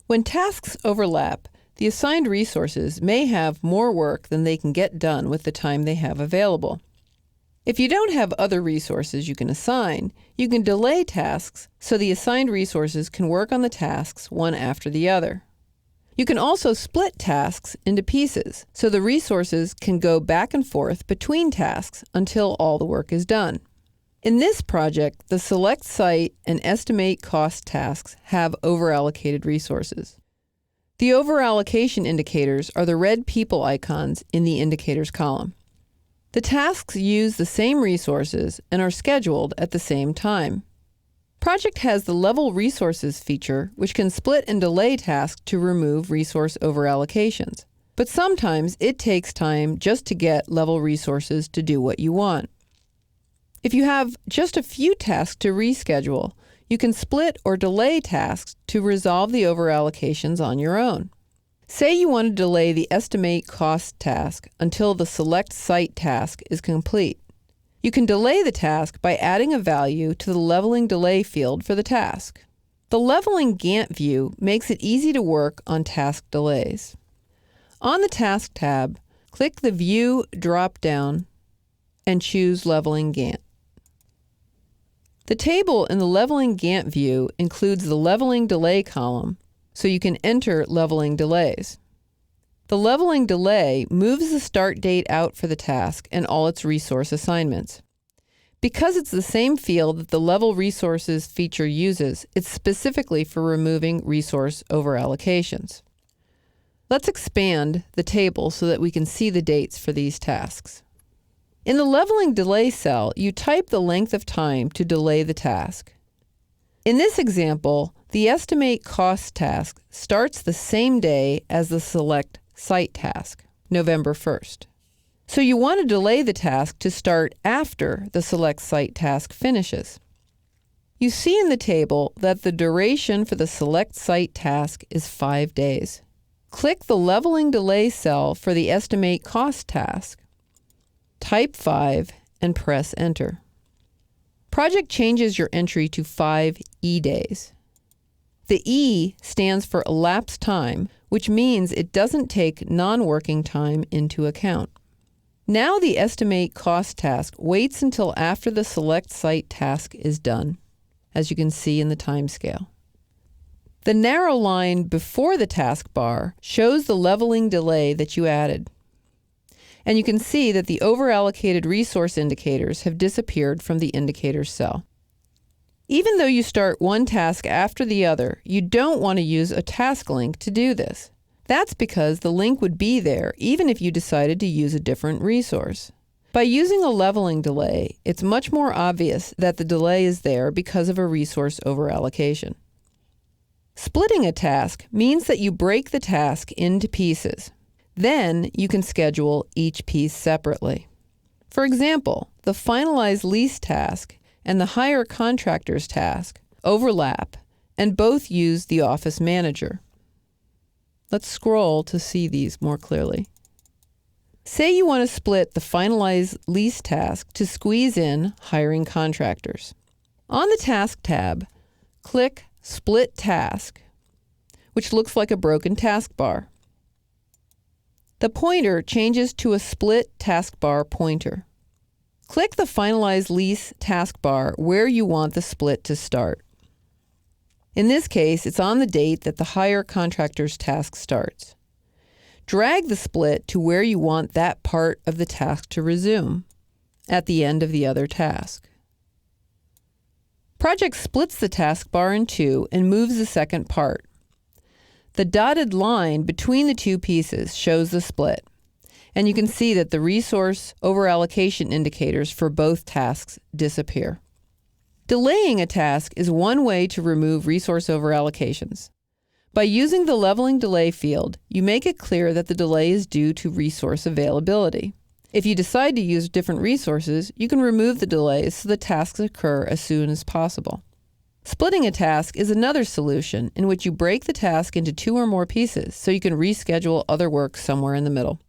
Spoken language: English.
When tasks overlap, the assigned resources may have more work than they can get done with the time they have available. If you don't have other resources you can assign, you can delay tasks so the assigned resources can work on the tasks one after the other. You can also split tasks into pieces so the resources can go back and forth between tasks until all the work is done. In this project, the Select Site and Estimate Cost tasks have overallocated resources. The overallocation indicators are the red people icons in the indicators column. The tasks use the same resources and are scheduled at the same time. Project has the Level Resources feature, which can split and delay tasks to remove resource overallocations. But sometimes it takes time just to get level resources to do what you want. If you have just a few tasks to reschedule, you can split or delay tasks to resolve the overallocations on your own. Say you want to delay the Estimate Cost task until the Select Site task is complete. You can delay the task by adding a value to the Leveling Delay field for the task. The Leveling Gantt view makes it easy to work on task delays. On the Task tab, click the View drop-down and choose Leveling Gantt. The table in the Leveling Gantt view includes the Leveling Delay column, so you can enter leveling delays. The leveling delay moves the start date out for the task and all its resource assignments. Because it's the same field that the Level Resources feature uses, it's specifically for removing resource overallocations. Let's expand the table so that we can see the dates for these tasks. In the Leveling Delay cell, you type the length of time to delay the task. In this example, the Estimate Cost task starts the same day as the Select Site task, November 1st. So you want to delay the task to start after the Select Site task finishes. You see in the table that the duration for the Select Site task is 5 days. Click the Leveling Delay cell for the Estimate Cost task. Type 5 and press Enter. Project changes your entry to 5 E-days. The E stands for elapsed time, which means it doesn't take non-working time into account. Now the Estimate Cost task waits until after the Select Site task is done, as you can see in the timescale. The narrow line before the taskbar shows the leveling delay that you added. And you can see that the overallocated resource indicators have disappeared from the indicators cell. Even though you start one task after the other, you don't want to use a task link to do this. That's because the link would be there even if you decided to use a different resource. By using a leveling delay, it's much more obvious that the delay is there because of a resource overallocation. Splitting a task means that you break the task into pieces. Then you can schedule each piece separately. For example, the Finalize Lease task and the Hire Contractors task overlap and both use the Office Manager. Let's scroll to see these more clearly. Say you want to split the Finalize Lease task to squeeze in Hiring Contractors. On the Task tab, click Split Task, which looks like a broken taskbar. The pointer changes to a split taskbar pointer. Click the Finalize Lease taskbar where you want the split to start. In this case, it's on the date that the Hire Contractors task starts. Drag the split to where you want that part of the task to resume, at the end of the other task. Project splits the taskbar in two and moves the second part. The dotted line between the two pieces shows the split, and you can see that the resource overallocation indicators for both tasks disappear. Delaying a task is one way to remove resource overallocations. By using the Leveling Delay field, you make it clear that the delay is due to resource availability. If you decide to use different resources, you can remove the delays so the tasks occur as soon as possible. Splitting a task is another solution in which you break the task into 2 or more pieces so you can reschedule other work somewhere in the middle.